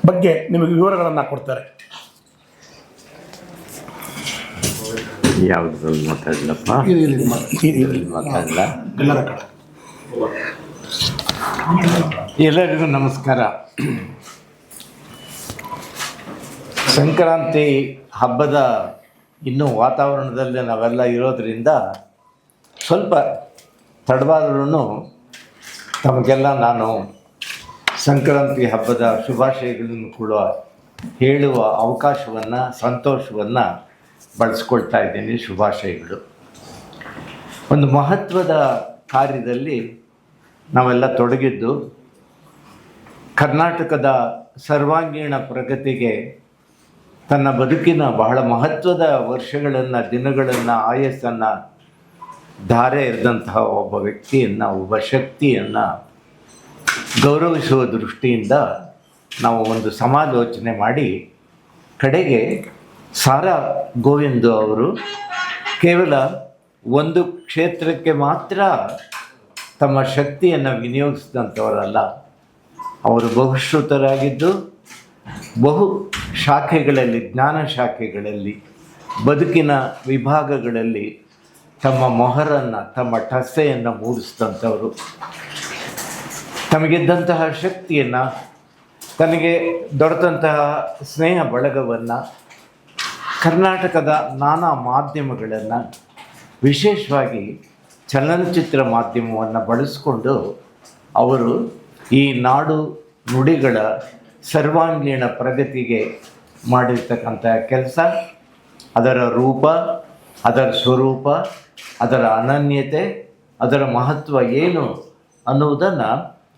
ಬಗ್ಗೆ ನಿಮಗೆ ವಿವರಗಳನ್ನು ಕೊಡ್ತಾರೆ. ಯಾವ್ದು ಮಾತಾಡಲಪ್ಪ, ಮಾತಾಡಲ್ಲ. ಎಲ್ಲರಿಗೂ ನಮಸ್ಕಾರ. ಸಂಕ್ರಾಂತಿ ಹಬ್ಬದ ಇನ್ನೂ ವಾತಾವರಣದಲ್ಲಿ ನಾವೆಲ್ಲ ಇರೋದರಿಂದ ಸ್ವಲ್ಪ ತಡವಾದ್ರೂ ತಮಗೆಲ್ಲ ನಾನು ಸಂಕ್ರಾಂತಿ ಹಬ್ಬದ ಶುಭಾಶಯಗಳನ್ನು ಕೂಡ ಹೇಳುವ ಅವಕಾಶವನ್ನು, ಸಂತೋಷವನ್ನು ಬಳಸ್ಕೊಳ್ತಾ ಇದ್ದೀನಿ. ಶುಭಾಶಯಗಳು. ಒಂದು ಮಹತ್ವದ ಕಾರ್ಯದಲ್ಲಿ ನಾವೆಲ್ಲ ತೊಡಗಿದ್ದು ಕರ್ನಾಟಕದ ಸರ್ವಾಂಗೀಣ ಪ್ರಗತಿಗೆ ತನ್ನ ಬದುಕಿನ ಬಹಳ ಮಹತ್ವದ ವರ್ಷಗಳನ್ನು, ದಿನಗಳನ್ನು, ಆಯಸ್ಸನ್ನು ಧಾರೆ ಎರೆದಂತಹ ಒಬ್ಬ ವ್ಯಕ್ತಿಯನ್ನು, ಒಬ್ಬ ಶಕ್ತಿಯನ್ನು ಗೌರವಿಸುವ ದೃಷ್ಟಿಯಿಂದ ನಾವು ಒಂದು ಸಮಾಲೋಚನೆ ಮಾಡಿ ಕಡೆಗೆ ಸಾರಾ ಗೋವಿಂದ ಅವರು ಕೇವಲ ಒಂದು ಕ್ಷೇತ್ರಕ್ಕೆ ಮಾತ್ರ ತಮ್ಮ ಶಕ್ತಿಯನ್ನು ವಿನಿಯೋಗಿಸಿದಂಥವರಲ್ಲ. ಅವರು ಬಹುಶ್ರುತರಾಗಿದ್ದು ಬಹು ಶಾಖೆಗಳಲ್ಲಿ, ಜ್ಞಾನ ಶಾಖೆಗಳಲ್ಲಿ, ಬದುಕಿನ ವಿಭಾಗಗಳಲ್ಲಿ ತಮ್ಮ ಮೊಹರನ್ನು, ತಮ್ಮ ಠಸೆಯನ್ನು ಮೂಡಿಸಿದಂಥವರು. ತಮಗಿದ್ದಂತಹ ಶಕ್ತಿಯನ್ನು, ತನಗೆ ದೊರೆತಂತಹ ಸ್ನೇಹ ಬಳಗವನ್ನು, ಕರ್ನಾಟಕದ ನಾನಾ ಮಾಧ್ಯಮಗಳನ್ನು, ವಿಶೇಷವಾಗಿ ಚಲನಚಿತ್ರ ಮಾಧ್ಯಮವನ್ನು ಬಳಸಿಕೊಂಡು ಅವರು ಈ ನಾಡು ನುಡಿಗಳ ಸರ್ವಾಂಗೀಣ ಪ್ರಗತಿಗೆ ಮಾಡಿರ್ತಕ್ಕಂಥ ಕೆಲಸ, ಅದರ ರೂಪ, ಅದರ ಸ್ವರೂಪ, ಅದರ ಅನನ್ಯತೆ, ಅದರ ಮಹತ್ವ ಏನು ಅನ್ನುವುದನ್ನು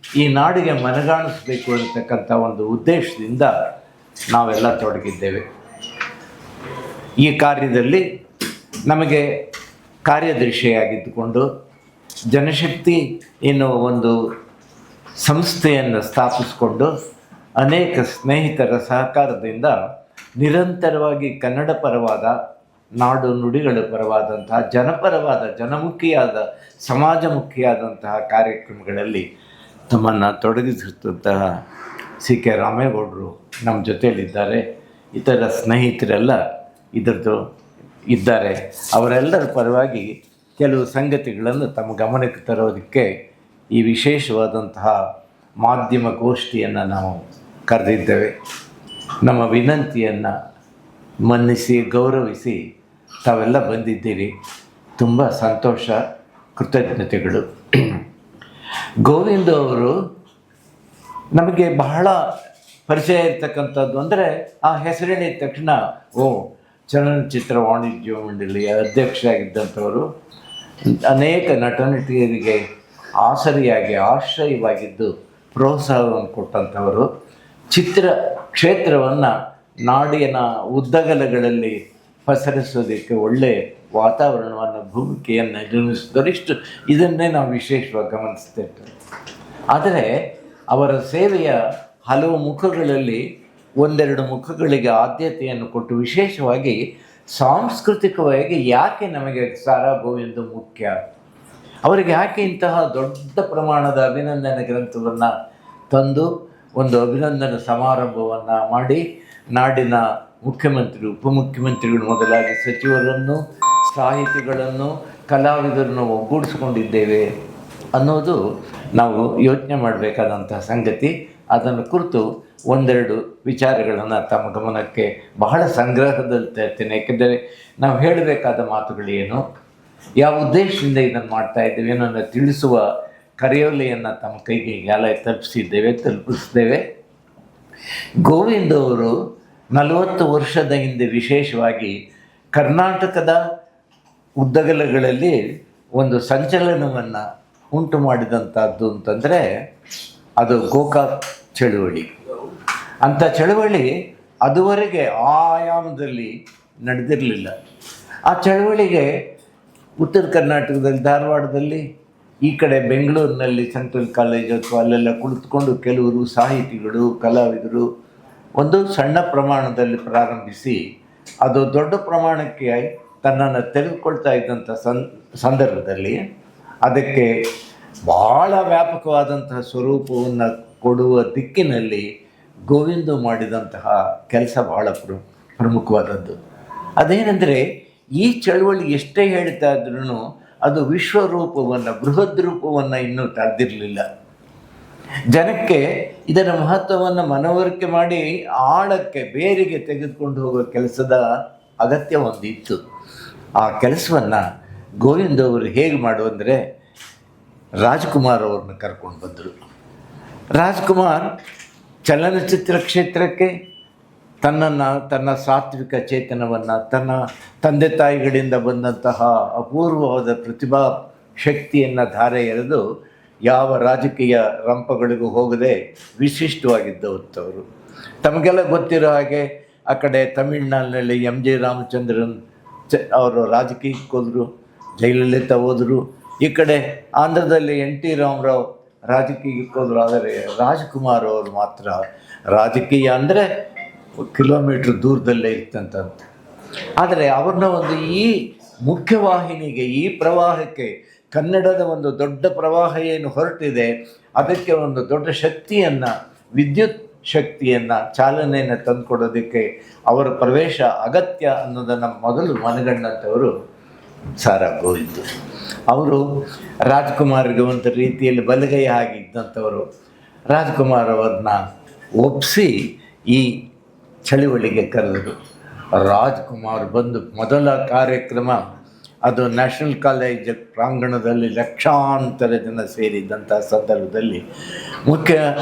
ಈ ನಾಡಿಗೆ ಮನಗಾಣಿಸಬೇಕು ಅಂತಕ್ಕಂಥ ಒಂದು ಉದ್ದೇಶದಿಂದ ನಾವೆಲ್ಲ ತೊಡಗಿದ್ದೇವೆ. ಈ ಕಾರ್ಯದಲ್ಲಿ ನಮಗೆ ಕಾರ್ಯದರ್ಶಿಯಾಗಿದ್ದುಕೊಂಡು ಜನಶಕ್ತಿ ಎನ್ನುವ ಒಂದು ಸಂಸ್ಥೆಯನ್ನು ಸ್ಥಾಪಿಸಿಕೊಂಡು ಅನೇಕ ಸ್ನೇಹಿತರ ಸಹಕಾರದಿಂದ ನಿರಂತರವಾಗಿ ಕನ್ನಡ ಪರವಾದ, ನಾಡು ನುಡಿಗಳ ಪರವಾದಂತಹ, ಜನಪರವಾದ, ಜನಮುಖಿಯಾದ, ಸಮಾಜಮುಖಿಯಾದಂತಹ ಕಾರ್ಯಕ್ರಮಗಳಲ್ಲಿ ತಮ್ಮನ್ನು ತೊಡಗಿಸಿದಂತಹ ಸಿ ಕೆ ರಾಮೇಗೌಡರು ನಮ್ಮ ಜೊತೆಯಲ್ಲಿದ್ದಾರೆ. ಇತರ ಸ್ನೇಹಿತರೆಲ್ಲ ಇದರದ್ದು ಇದ್ದಾರೆ. ಅವರೆಲ್ಲರ ಪರವಾಗಿ ಕೆಲವು ಸಂಗತಿಗಳನ್ನು ತಮ್ಮ ಗಮನಕ್ಕೆ ತರೋದಕ್ಕೆ ಈ ವಿಶೇಷವಾದಂತಹ ಮಾಧ್ಯಮ ಗೋಷ್ಠಿಯನ್ನು ನಾವು ಕರೆದಿದ್ದೇವೆ. ನಮ್ಮ ವಿನಂತಿಯನ್ನು ಮನ್ನಿಸಿ, ಗೌರವಿಸಿ ತಾವೆಲ್ಲ ಬಂದಿದ್ದೀರಿ. ತುಂಬ ಸಂತೋಷ, ಕೃತಜ್ಞತೆಗಳು. ಗೋವಿಂದ ಅವರು ನಮಗೆ ಬಹಳ ಪರಿಚಯ ಇರ್ತಕ್ಕಂಥದ್ದು ಅಂದರೆ, ಆ ಹೆಸರಿನ ತಕ್ಷಣ ಚಲನಚಿತ್ರ ವಾಣಿಜ್ಯ ಮಂಡಳಿಯ ಅಧ್ಯಕ್ಷ ಆಗಿದ್ದಂಥವರು, ಅನೇಕ ನಟನಟಿಯರಿಗೆ ಆಸರಿಯಾಗಿ, ಆಶ್ರಯವಾಗಿದ್ದು ಪ್ರೋತ್ಸಾಹವನ್ನು ಕೊಟ್ಟಂಥವರು, ಚಿತ್ರ ಕ್ಷೇತ್ರವನ್ನು ನಾಡಿನ ಉದ್ದಗಲಗಳಲ್ಲಿ ಪಸರಿಸೋದಕ್ಕೆ ಒಳ್ಳೆಯ ವಾತಾವರಣವನ್ನು, ಭೂಮಿಕೆಯನ್ನು ನಿರ್ಮಿಸಿದವರು. ಇದನ್ನೇ ನಾವು ವಿಶೇಷವಾಗಿ ಗಮನಿಸ್ತೇವೆ. ಆದರೆ ಅವರ ಸೇವೆಯ ಹಲವು ಮುಖಗಳಲ್ಲಿ ಒಂದೆರಡು ಮುಖಗಳಿಗೆ ಆದ್ಯತೆಯನ್ನು ಕೊಟ್ಟು, ವಿಶೇಷವಾಗಿ ಸಾಂಸ್ಕೃತಿಕವಾಗಿ ಯಾಕೆ ನಮಗೆ ಸಾರಾ ಗೋವಿಂದ ಮುಖ್ಯ, ಅವರಿಗೆ ಯಾಕೆ ಇಂತಹ ದೊಡ್ಡ ಪ್ರಮಾಣದ ಅಭಿನಂದನೆ ಗ್ರಂಥವನ್ನು ತಂದು ಒಂದು ಅಭಿನಂದನೆ ಸಮಾರಂಭವನ್ನು ಮಾಡಿ ನಾಡಿನ ಮುಖ್ಯಮಂತ್ರಿ, ಉಪಮುಖ್ಯಮಂತ್ರಿಗಳು ಮೊದಲಾಗಿ ಸಚಿವರನ್ನು, ಸಾಹಿತಿಗಳನ್ನು, ಕಲಾವಿದರನ್ನು ಒಗ್ಗೂಡಿಸ್ಕೊಂಡಿದ್ದೇವೆ ಅನ್ನೋದು ನಾವು ಯೋಚನೆ ಮಾಡಬೇಕಾದಂತಹ ಸಂಗತಿ. ಅದನ್ನು ಕುರಿತು ಒಂದೆರಡು ವಿಚಾರಗಳನ್ನು ತಮ್ಮ ಗಮನಕ್ಕೆ ಬಹಳ ಸಂಗ್ರಹದಲ್ಲಿ ತರ್ತೀನಿ. ಏಕೆಂದರೆ ನಾವು ಹೇಳಬೇಕಾದ ಮಾತುಗಳೇನು, ಯಾವ ಉದ್ದೇಶದಿಂದ ಇದನ್ನು ಮಾಡ್ತಾ ಇದ್ದೇವೆ ಅನ್ನೋದನ್ನು ತಿಳಿಸುವ ಕರೆಯೋಲೆಯನ್ನು ತಮ್ಮ ಕೈಗೆ ಈಗಾಗಲೇ ತಲುಪಿಸಿದ್ದೇವೆ. ಗೋವಿಂದ ಅವರು 40 ವರ್ಷದ ಹಿಂದೆ ವಿಶೇಷವಾಗಿ ಕರ್ನಾಟಕದ ಉದ್ದಗಲಗಳಲ್ಲಿ ಒಂದು ಸಂಚಲನವನ್ನು ಉಂಟು ಮಾಡಿದಂಥದ್ದು ಅಂತಂದರೆ ಅದು ಗೋಕಾಕ್ ಚಳುವಳಿ. ಅಂಥ ಚಳುವಳಿ ಅದುವರೆಗೆ ಆ ಆಯಾಮದಲ್ಲಿ ನಡೆದಿರಲಿಲ್ಲ. ಆ ಚಳುವಳಿಗೆ ಉತ್ತರ ಕರ್ನಾಟಕದಲ್ಲಿ, ಧಾರವಾಡದಲ್ಲಿ, ಈ ಕಡೆ ಬೆಂಗಳೂರಿನಲ್ಲಿ ಸೆಂಟ್ರಲ್ ಕಾಲೇಜ್ ಅಥವಾ ಅಲ್ಲೆಲ್ಲ ಕುಳಿತುಕೊಂಡು ಕೆಲವರು ಸಾಹಿತಿಗಳು, ಕಲಾವಿದರು ಒಂದು ಸಣ್ಣ ಪ್ರಮಾಣದಲ್ಲಿ ಪ್ರಾರಂಭಿಸಿ ಅದು ದೊಡ್ಡ ಪ್ರಮಾಣಕ್ಕೆ ತನ್ನನ್ನು ತೆಗೆದುಕೊಳ್ತಾ ಇದ್ದಂಥ ಸಂದರ್ಭದಲ್ಲಿ ಅದಕ್ಕೆ ಭಾಳ ವ್ಯಾಪಕವಾದಂತಹ ಸ್ವರೂಪವನ್ನು ಕೊಡುವ ದಿಕ್ಕಿನಲ್ಲಿ ಗೋವಿಂದು ಮಾಡಿದಂತಹ ಕೆಲಸ ಬಹಳ ಪ್ರಮುಖವಾದದ್ದು. ಅದೇನೆಂದರೆ, ಈ ಚಳುವಳಿ ಎಷ್ಟೇ ಹೇಳ್ತಾ ಇದ್ರೂ ಅದು ವಿಶ್ವರೂಪವನ್ನು, ಬೃಹದ್ ರೂಪವನ್ನು ಇನ್ನೂ ತಡೆದಿರಲಿಲ್ಲ. ಜನಕ್ಕೆ ಇದರ ಮಹತ್ವವನ್ನು ಮನವರಿಕೆ ಮಾಡಿ ಆಳಕ್ಕೆ, ಬೇರಿಗೆ ತೆಗೆದುಕೊಂಡು ಹೋಗುವ ಕೆಲಸದ ಅಗತ್ಯ ಒಂದಿತ್ತು. ಆ ಕೆಲಸವನ್ನು ಗೋವಿಂದ ಅವರು ಹೇಗೆ ಮಾಡುವಂದರೆ, ರಾಜ್ಕುಮಾರ್ ಅವ್ರನ್ನ ಕರ್ಕೊಂಡು ಬಂದರು. ರಾಜ್ಕುಮಾರ್ ಚಲನಚಿತ್ರ ಕ್ಷೇತ್ರಕ್ಕೆ ತನ್ನ ಸಾತ್ವಿಕ ಚೇತನವನ್ನು, ತನ್ನ ತಂದೆ ತಾಯಿಗಳಿಂದ ಬಂದಂತಹ ಅಪೂರ್ವವಾದ ಪ್ರತಿಭಾ ಶಕ್ತಿಯನ್ನು ಧಾರೆ ಎರೆದು ಯಾವ ರಾಜಕೀಯ ರಂಪಗಳಿಗೂ ಹೋಗದೆ ವಿಶಿಷ್ಟವಾಗಿದ್ದವರು. ತಮಗೆಲ್ಲ ಗೊತ್ತಿರೋ ಹಾಗೆ ಆ ಕಡೆ ತಮಿಳ್ನಾಡಿನಲ್ಲಿ MG ರಾಮಚಂದ್ರನ್ ಅವರು ರಾಜಕೀಯಕ್ಕೆ ಹೋದರು, ಜಯಲಲಿತಾ ಹೋದರು. ಈ ಕಡೆ ಆಂಧ್ರದಲ್ಲಿ NT ರಾಮರಾವ್ ರಾಜಕೀಯಕ್ಕೆ ಹೋದರು. ಆದರೆ ರಾಜ್ಕುಮಾರ್ ಅವರು ಮಾತ್ರ ರಾಜಕೀಯ ಅಂದರೆ ಕಿಲೋಮೀಟ್ರ್ ದೂರದಲ್ಲೇ ಇರ್ತಂತಂತೆ. ಆದರೆ ಅವ್ರನ್ನ ಒಂದು ಈ ಮುಖ್ಯವಾಹಿನಿಗೆ, ಈ ಪ್ರವಾಹಕ್ಕೆ, ಕನ್ನಡದ ಒಂದು ದೊಡ್ಡ ಪ್ರವಾಹ ಏನು ಹೊರಟಿದೆ ಅದಕ್ಕೆ ಒಂದು ದೊಡ್ಡ ಶಕ್ತಿಯನ್ನು, ವಿದ್ಯುತ್ ಶಕ್ತಿಯನ್ನು, ಚಾಲನೆಯನ್ನು ತಂದುಕೊಡೋದಕ್ಕೆ ಅವರ ಪ್ರವೇಶ ಅಗತ್ಯ ಅನ್ನೋದನ್ನು ಮೊದಲು ಮನಗಂಡಂಥವರು ಸಾರಾ ಗೋವಿಂದು. ಅವರು ರಾಜ್ಕುಮಾರ್ಗೆ ಒಂದು ರೀತಿಯಲ್ಲಿ ಬಲಗೈ ಆಗಿದ್ದಂಥವರು. ರಾಜ್ಕುಮಾರ್ ಅವ್ರನ್ನ ಒಪ್ಪಿಸಿ ಈ ಚಳುವಳಿಗೆ ಕರೆದರು. ರಾಜ್ಕುಮಾರ್ ಬಂದು ಮೊದಲ ಕಾರ್ಯಕ್ರಮ ಅದು ನ್ಯಾಷನಲ್ ಕಾಲೇಜ್ ಪ್ರಾಂಗಣದಲ್ಲಿ ಲಕ್ಷಾಂತರ ಜನ ಸೇರಿದ್ದಂಥ ಸಂದರ್ಭದಲ್ಲಿ ಮುಖ್ಯ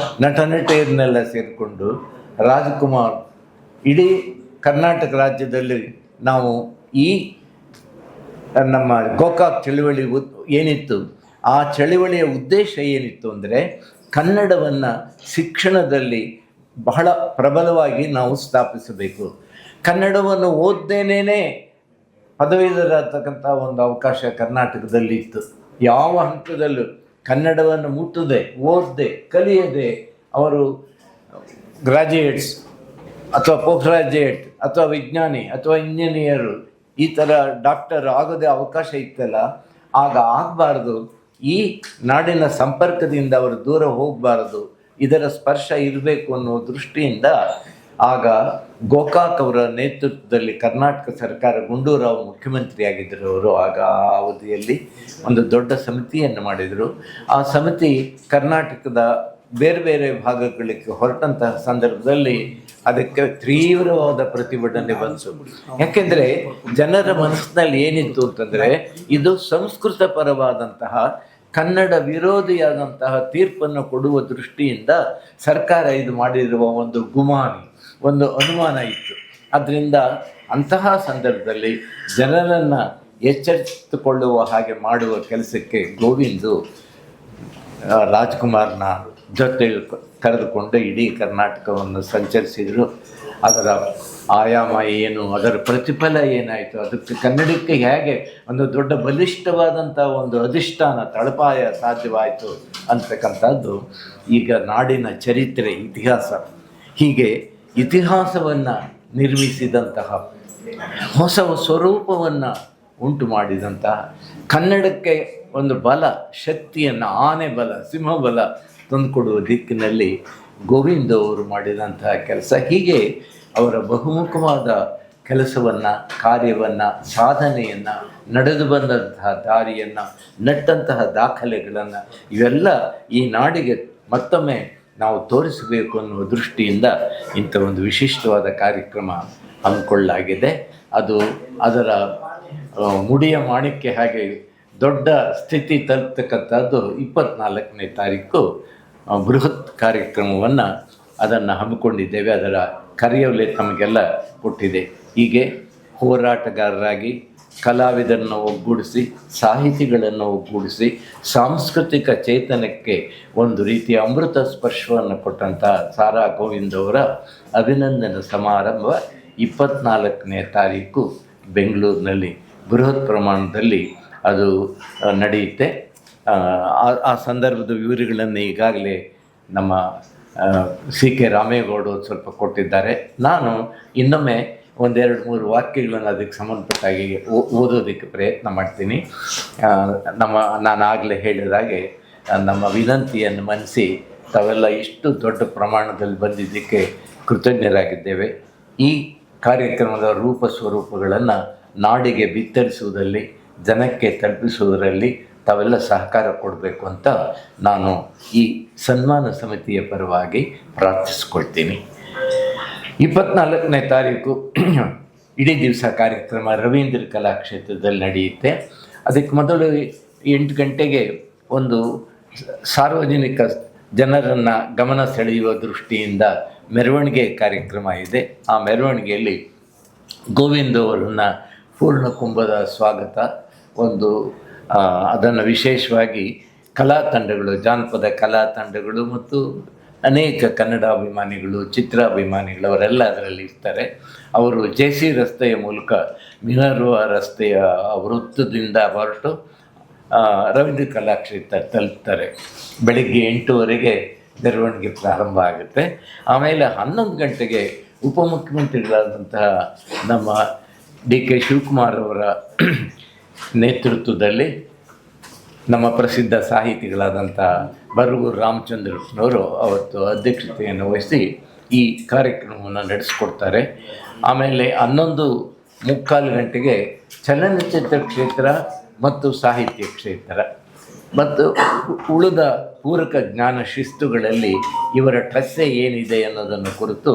ನಟನಟಿಯರನ್ನೆಲ್ಲ ಸೇರಿಕೊಂಡು ರಾಜ್ಕುಮಾರ್ ಇಡೀ ಕರ್ನಾಟಕ ರಾಜ್ಯದಲ್ಲಿ ನಾವು ಈ ನಮ್ಮ ಗೋಕಾಕ್ ಚಳುವಳಿ ಏನಿತ್ತು, ಆ ಚಳುವಳಿಯ ಉದ್ದೇಶ ಏನಿತ್ತು ಅಂದರೆ, ಕನ್ನಡವನ್ನು ಶಿಕ್ಷಣದಲ್ಲಿ ಬಹಳ ಪ್ರಬಲವಾಗಿ ನಾವು ಸ್ಥಾಪಿಸಬೇಕು. ಕನ್ನಡವನ್ನು ಓದ್ದೇನೇ ಪದವೀಧರಾಗ್ತಕ್ಕಂಥ ಒಂದು ಅವಕಾಶ ಕರ್ನಾಟಕದಲ್ಲಿ ಇತ್ತು. ಯಾವ ಹಂತದಲ್ಲೂ ಕನ್ನಡವನ್ನು ಮುಟ್ಟದೆ, ಓದದೆ, ಕಲಿಯದೆ ಅವರು ಗ್ರಾಜ್ಯುಯೇಟ್ಸ್ ಅಥವಾ ಪೋಸ್ಟ್ ಗ್ರಾಜ್ಯುಯೇಟ್ ಅಥವಾ ವಿಜ್ಞಾನಿ ಅಥವಾ ಇಂಜಿನಿಯರು, ಈ ಥರ ಡಾಕ್ಟರ್ ಆಗೋದೇ ಅವಕಾಶ ಇತ್ತಲ್ಲ, ಆಗ ಆಗಬಾರ್ದು. ಈ ನಾಡಿನ ಸಂಪರ್ಕದಿಂದ ಅವರು ದೂರ ಹೋಗಬಾರದು, ಇದರ ಸ್ಪರ್ಶ ಇರಬೇಕು ಅನ್ನೋ ದೃಷ್ಟಿಯಿಂದ ಆಗ ಗೋಕಾಕ್ ಅವರ ನೇತೃತ್ವದಲ್ಲಿ ಕರ್ನಾಟಕ ಸರ್ಕಾರ, ಗುಂಡೂರಾವ್ ಮುಖ್ಯಮಂತ್ರಿಯಾಗಿದ್ದರು ಅವರು. ಆಗ ಆ ಅವಧಿಯಲ್ಲಿ ಒಂದು ದೊಡ್ಡ ಸಮಿತಿಯನ್ನು ಮಾಡಿದರು. ಆ ಸಮಿತಿ ಕರ್ನಾಟಕದ ಬೇರೆ ಬೇರೆ ಭಾಗಗಳಿಗೆ ಹೊರಟಂತಹ ಸಂದರ್ಭದಲ್ಲಿ ಅದಕ್ಕೆ ತೀವ್ರವಾದ ಪ್ರತಿಭಟನೆ ಬಂತು. ಯಾಕೆಂದರೆ ಜನರ ಮನಸ್ಸಿನಲ್ಲಿ ಏನಿತ್ತು ಅಂತಂದರೆ, ಇದು ಸಂಸ್ಕೃತ ಪರವಾದಂತಹ, ಕನ್ನಡ ವಿರೋಧಿಯಾದಂತಹ ತೀರ್ಪನ್ನು ಕೊಡುವ ದೃಷ್ಟಿಯಿಂದ ಸರ್ಕಾರ ಇದು ಮಾಡಿರುವ ಒಂದು ಗುಮಾನಿ, ಒಂದು ಅನುಮಾನ ಇತ್ತು. ಅದರಿಂದ ಅಂತಹ ಸಂದರ್ಭದಲ್ಲಿ ಜನರನ್ನು ಎಚ್ಚರಿಸಿಕೊಳ್ಳುವ ಹಾಗೆ ಮಾಡುವ ಕೆಲಸಕ್ಕೆ ಗೋವಿಂದು ರಾಜ್ಕುಮಾರ್ನ ಜೊತೆ ಕರೆದುಕೊಂಡು ಇಡೀ ಕರ್ನಾಟಕವನ್ನು ಸಂಚರಿಸಿದರು. ಅದರ ಆಯಾಮ ಏನು, ಅದರ ಪ್ರತಿಫಲ ಏನಾಯಿತು, ಅದಕ್ಕೆ ಕನ್ನಡಕ್ಕೆ ಹೇಗೆ ಒಂದು ದೊಡ್ಡ ಬಲಿಷ್ಠವಾದಂಥ ಒಂದು ಅಧಿಷ್ಠಾನ, ತಳಪಾಯ ಸಾಧ್ಯವಾಯಿತು ಅಂತಕ್ಕಂಥದ್ದು ಈಗ ನಾಡಿನ ಚರಿತ್ರೆ, ಇತಿಹಾಸ. ಹೀಗೆ ಇತಿಹಾಸವನ್ನು ನಿರ್ಮಿಸಿದಂತಹ, ಹೊಸ ಸ್ವರೂಪವನ್ನು ಉಂಟು ಮಾಡಿದಂತಹ, ಕನ್ನಡಕ್ಕೆ ಒಂದು ಬಲ, ಶಕ್ತಿಯನ್ನು, ಆನೆ ಬಲ, ಸಿಂಹಬಲ ತಂದುಕೊಡುವ ದಿಕ್ಕಿನಲ್ಲಿ ಗೋವಿಂದ ಅವರು ಮಾಡಿದಂತಹ ಕೆಲಸ. ಹೀಗೆ ಅವರ ಬಹುಮುಖವಾದ ಕೆಲಸವನ್ನು, ಕಾರ್ಯವನ್ನು, ಸಾಧನೆಯನ್ನು, ನಡೆದು ಬಂದಂತಹ ದಾರಿಯನ್ನು, ನಟ್ಟಂತಹ ದಾಖಲೆಗಳನ್ನು ಇವೆಲ್ಲ ಈ ನಾಡಿಗೆ ಮತ್ತೊಮ್ಮೆ ನಾವು ತೋರಿಸಬೇಕು ಅನ್ನುವ ದೃಷ್ಟಿಯಿಂದ ಇಂಥ ಒಂದು ವಿಶಿಷ್ಟವಾದ ಕಾರ್ಯಕ್ರಮ ಹಮ್ಮಿಕೊಳ್ಳಲಾಗಿದೆ. ಅದು ಅದರ ಮುಡಿಯ ಮಾಣಿಕ್ಯ ಹಾಗೆ ದೊಡ್ಡ ಸ್ಥಿತಿ ತಲುಪತಕ್ಕಂಥದ್ದು 24ನೇ ತಾರೀಕು ಬೃಹತ್ ಕಾರ್ಯಕ್ರಮವನ್ನು ಅದನ್ನು ಹಮ್ಮಿಕೊಂಡಿದ್ದೇವೆ. ಅದರ ಕರೆಯೋಲೆ ತಮಗೆಲ್ಲ ಕೊಟ್ಟಿದೆ. ಹೀಗೆ ಹೋರಾಟಗಾರರಾಗಿ ಕಲಾವಿದರನ್ನು ಒಗ್ಗೂಡಿಸಿ, ಸಾಹಿತಿಗಳನ್ನು ಒಗ್ಗೂಡಿಸಿ, ಸಾಂಸ್ಕೃತಿಕ ಚೇತನಕ್ಕೆ ಒಂದು ರೀತಿಯ ಅಮೃತ ಸ್ಪರ್ಶವನ್ನು ಕೊಟ್ಟಂಥ ಸಾರಾ ಗೋವಿಂದ್ ಅವರ ಅಭಿನಂದನಾ ಸಮಾರಂಭ 24ನೇ ತಾರೀಕು ಬೆಂಗಳೂರಿನಲ್ಲಿ ಬೃಹತ್ ಪ್ರಮಾಣದಲ್ಲಿ ಅದು ನಡೆಯುತ್ತೆ. ಆ ಸಂದರ್ಭದ ವಿವರಗಳನ್ನು ಈಗಾಗಲೇ ನಮ್ಮ CK ರಾಮೇಗೌಡರು ಸ್ವಲ್ಪ ಕೊಟ್ಟಿದ್ದಾರೆ. ನಾನು ಇನ್ನೊಮ್ಮೆ 1-2-3 ವಾಕ್ಯಗಳನ್ನು ಅದಕ್ಕೆ ಸಂಬಂಧಪಟ್ಟಾಗಿ ಓದೋದಕ್ಕೆ ಪ್ರಯತ್ನ ಮಾಡ್ತೀನಿ. ನಾನು ಆಗಲೇ ಹೇಳಿದಾಗೆ ನಮ್ಮ ವಿನಂತಿಯನ್ನು ಮನ್ನಿಸಿ ತಾವೆಲ್ಲ ಇಷ್ಟು ದೊಡ್ಡ ಪ್ರಮಾಣದಲ್ಲಿ ಬಂದಿದ್ದಕ್ಕೆ ಕೃತಜ್ಞರಾಗಿದ್ದೇವೆ. ಈ ಕಾರ್ಯಕ್ರಮದ ರೂಪ ಸ್ವರೂಪಗಳನ್ನು ನಾಡಿಗೆ ಬಿತ್ತರಿಸುವುದರಲ್ಲಿ, ಜನಕ್ಕೆ ತಲುಪಿಸುವುದರಲ್ಲಿ ತಾವೆಲ್ಲ ಸಹಕಾರ ಕೊಡಬೇಕು ಅಂತ ನಾನು ಈ ಸನ್ಮಾನ ಸಮಿತಿಯ ಪರವಾಗಿ ಪ್ರಾರ್ಥಿಸ್ಕೊಳ್ತೀನಿ. 24ನೇ ತಾರೀಕು ಇಡೀ ದಿವಸ ಕಾರ್ಯಕ್ರಮ ರವೀಂದ್ರ ಕಲಾಕ್ಷೇತ್ರದಲ್ಲಿ ನಡೆಯುತ್ತೆ. ಅದಕ್ಕೆ ಮೊದಲು 8 ಗಂಟೆಗೆ ಒಂದು ಸಾರ್ವಜನಿಕ ಜನರನ್ನು ಗಮನ ಸೆಳೆಯುವ ದೃಷ್ಟಿಯಿಂದ ಮೆರವಣಿಗೆ ಕಾರ್ಯಕ್ರಮ ಇದೆ. ಆ ಮೆರವಣಿಗೆಯಲ್ಲಿ ಗೋವಿಂದ ಅವರನ್ನು ಪೂರ್ಣ ಕುಂಭದ ಸ್ವಾಗತ, ಅದನ್ನು ವಿಶೇಷವಾಗಿ ಕಲಾ ತಂಡಗಳು, ಜಾನಪದ ಕಲಾ ತಂಡಗಳು ಮತ್ತು ಅನೇಕ ಕನ್ನಡ ಅಭಿಮಾನಿಗಳು, ಚಿತ್ರಾಭಿಮಾನಿಗಳು ಅವರೆಲ್ಲ ಅದರಲ್ಲಿ ಇರ್ತಾರೆ. ಅವರು JC ರಸ್ತೆಯ ಮೂಲಕ ಮಿನರ್ವಾ ರಸ್ತೆಯ ವೃತ್ತದಿಂದ ಹೊರಟು ರವೀಂದ್ರ ಕಲಾಕ್ಷೇತ್ರ ತಲುಪ್ತಾರೆ. ಬೆಳಗ್ಗೆ 8:00 ಮೆರವಣಿಗೆ ಪ್ರಾರಂಭ ಆಗುತ್ತೆ. ಆಮೇಲೆ 11 ಗಂಟೆಗೆ ಉಪಮುಖ್ಯಮಂತ್ರಿಗಳಾದಂತಹ ನಮ್ಮ DK ಶಿವಕುಮಾರ್ ಅವರ ನೇತೃತ್ವದಲ್ಲಿ ನಮ್ಮ ಪ್ರಸಿದ್ಧ ಸಾಹಿತಿಗಳಾದಂಥ ಬರಗೂರು ರಾಮಚಂದ್ರಪ್ಪನವರು ಅವತ್ತು ಅಧ್ಯಕ್ಷತೆಯನ್ನು ವಹಿಸಿ ಈ ಕಾರ್ಯಕ್ರಮವನ್ನು ನಡೆಸ್ಕೊಡ್ತಾರೆ. ಆಮೇಲೆ 11:45 ಗಂಟೆಗೆ ಚಲನಚಿತ್ರ ಕ್ಷೇತ್ರ ಮತ್ತು ಸಾಹಿತ್ಯ ಕ್ಷೇತ್ರ ಮತ್ತು ಉಳಿದ ಪೂರಕ ಜ್ಞಾನ ಶಿಸ್ತುಗಳಲ್ಲಿ ಇವರ ಟ್ರಸ್ಸೆ ಏನಿದೆ ಅನ್ನೋದನ್ನು ಕುರಿತು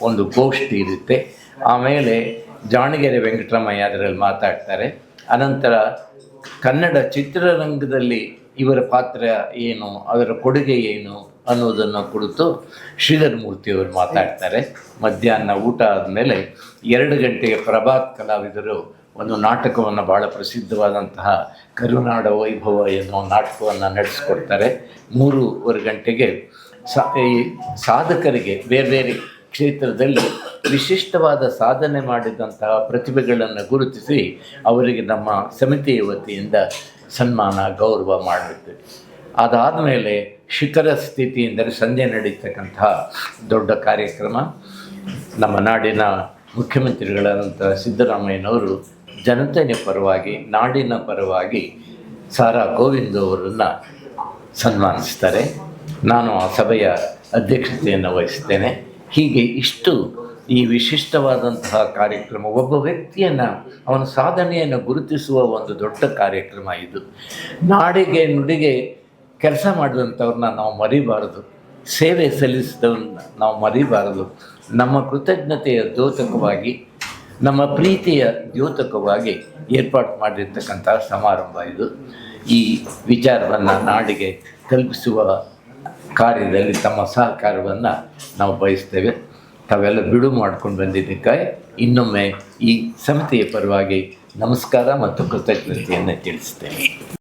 ಒಂದು ಗೋಷ್ಠಿ ಇರುತ್ತೆ. ಆಮೇಲೆ ಜಾಣಗೆರೆ ವೆಂಕಟರಾಮಯ್ಯ ಅದರಲ್ಲಿ ಮಾತಾಡ್ತಾರೆ. ಅನಂತರ ಕನ್ನಡ ಚಿತ್ರರಂಗದಲ್ಲಿ ಇವರ ಪಾತ್ರ ಏನು, ಅದರ ಕೊಡುಗೆ ಏನು ಅನ್ನೋದನ್ನು ಕುರಿತು ಶ್ರೀಧರ್ ಮೂರ್ತಿಯವರು ಮಾತಾಡ್ತಾರೆ. ಮಧ್ಯಾಹ್ನ ಊಟ ಆದಮೇಲೆ 2 ಗಂಟೆಗೆ ಪ್ರಭಾತ್ ಕಲಾವಿದರು ಒಂದು ನಾಟಕವನ್ನು, ಭಾಳ ಪ್ರಸಿದ್ಧವಾದಂತಹ ಕರುನಾಡ ವೈಭವ ಎನ್ನುವ ನಾಟಕವನ್ನು ನಡೆಸ್ಕೊಡ್ತಾರೆ. 3:15 ಗಂಟೆಗೆ ಈ ಸಾಧಕರಿಗೆ ಬೇರೆ ಬೇರೆ ಕ್ಷೇತ್ರದಲ್ಲಿ ವಿಶಿಷ್ಟವಾದ ಸಾಧನೆ ಮಾಡಿದಂತಹ ಪ್ರತಿಭೆಗಳನ್ನು ಗುರುತಿಸಿ ಅವರಿಗೆ ನಮ್ಮ ಸಮಿತಿಯ ವತಿಯಿಂದ ಸನ್ಮಾನ ಗೌರವ ಮಾಡುತ್ತೆ. ಅದಾದಮೇಲೆ ಶಿಖರ ಸ್ಥಿತಿ ಎಂದರೆ ಸಂಜೆ ನಡೀತಕ್ಕಂತಹ ದೊಡ್ಡ ಕಾರ್ಯಕ್ರಮ. ನಮ್ಮ ನಾಡಿನ ಮುಖ್ಯಮಂತ್ರಿಗಳಾದಂಥ ಸಿದ್ದರಾಮಯ್ಯನವರು ಜನತೆಯ ಪರವಾಗಿ, ನಾಡಿನ ಪರವಾಗಿ ಸಾರಾ ಗೋವಿಂದ ಅವರನ್ನು ಸನ್ಮಾನಿಸ್ತಾರೆ. ನಾನು ಆ ಸಭೆಯ ಅಧ್ಯಕ್ಷತೆಯನ್ನು ವಹಿಸ್ತೇನೆ. ಹೀಗೆ ಇಷ್ಟು ಈ ವಿಶಿಷ್ಟವಾದಂತಹ ಕಾರ್ಯಕ್ರಮ, ಒಬ್ಬ ವ್ಯಕ್ತಿಯನ್ನು, ಅವನ ಸಾಧನೆಯನ್ನು ಗುರುತಿಸುವ ಒಂದು ದೊಡ್ಡ ಕಾರ್ಯಕ್ರಮ ಇದು. ನಾಡಿಗೆ ನುಡಿಗೆ ಕೆಲಸ ಮಾಡಿದಂಥವ್ರನ್ನ ನಾವು ಮರಿಬಾರದು, ಸೇವೆ ಸಲ್ಲಿಸಿದವ್ರನ್ನ ನಾವು ಮರಿಬಾರದು. ನಮ್ಮ ಕೃತಜ್ಞತೆಯ ದ್ಯೋತಕವಾಗಿ, ನಮ್ಮ ಪ್ರೀತಿಯ ದ್ಯೋತಕವಾಗಿ ಏರ್ಪಾಡು ಮಾಡಿರ್ತಕ್ಕಂಥ ಸಮಾರಂಭ ಇದು. ಈ ವಿಚಾರವನ್ನು ನಾಡಿಗೆ ತಲುಪಿಸುವ ಕಾರ್ಯದಲ್ಲಿ ತಮ್ಮ ಸಹಕಾರವನ್ನು ನಾವು ಬಯಸ್ತೇವೆ. ತಾವೆಲ್ಲ ಬಿಡು ಮಾಡ್ಕೊಂಡು ಬಂದಿದ್ದಕ್ಕೆ ಇನ್ನೊಮ್ಮೆ ಈ ಸಮಿತಿಯ ಪರವಾಗಿ ನಮಸ್ಕಾರ ಮತ್ತು ಕೃತಜ್ಞತೆಯನ್ನು ತಿಳಿಸ್ತೇನೆ.